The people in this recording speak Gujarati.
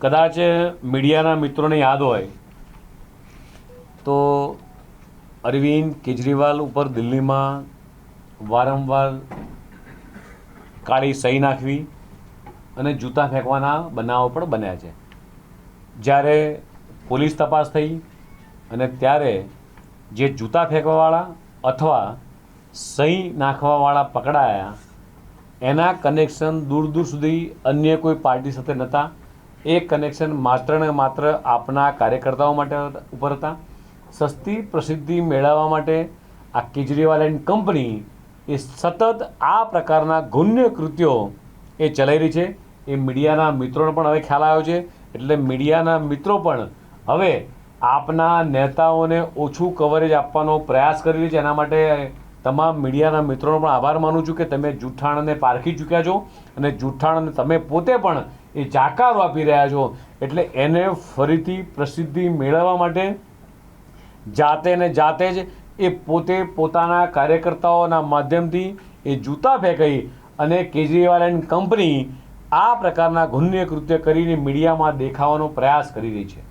કદાચ મીડિયાના મિત્રોને યાદ હોય તો અરવિંદ કેજરીવાલ ઉપર દિલ્હીમાં વારંવાર કાળી સહી નાખવી અને જૂતા ફેંકવાના બનાવો પણ બન્યા છે. જ્યારે પોલીસ તપાસ થઈ અને ત્યારે જે જૂતા ફેંકવાવાળા અથવા સહી નાખવાવાળા પકડાયા એના કનેક્શન દૂર દૂર સુધી અન્ય કોઈ પાર્ટી સાથે નહોતા. એ કનેક્શન માત્ર ને માત્ર આપના કાર્યકર્તાઓ માટે ઉપર હતા. સસ્તી પ્રસિદ્ધિ મેળવવા માટે આ કેજરીવાલ એન્ડ કંપની એ સતત આ પ્રકારના ગુન્ય કૃત્યો એ ચલાવી રહી છે. એ મીડિયાના મિત્રોને પણ હવે ખ્યાલ આવ્યો છે. એટલે મીડિયાના મિત્રો પણ હવે આપના નેતાઓને ઓછું કવરેજ આપવાનો પ્રયાસ કરી રહી છે. એના માટે તમામ મીડિયાના મિત્રોનો પણ આભાર માનું છું કે તમે જૂઠાણને પારખી ચૂક્યા છો અને જૂઠાણને તમે પોતે પણ એ જાકારો આપી રહ્યા છો. એટલે એને ફરીથી પ્રસિદ્ધિ મેળવવા માટે જાતે ને જાતે જ એ પોતે પોતાના કાર્યકર્તાઓના માધ્યમથી એ જૂતા ફેંકાઈ અને કેજરીવાલ એન્ડ કંપની આ પ્રકારના ગુન્ય કૃત્ય કરીને મીડિયામાં દેખાવાનો પ્રયાસ કરી રહી છે.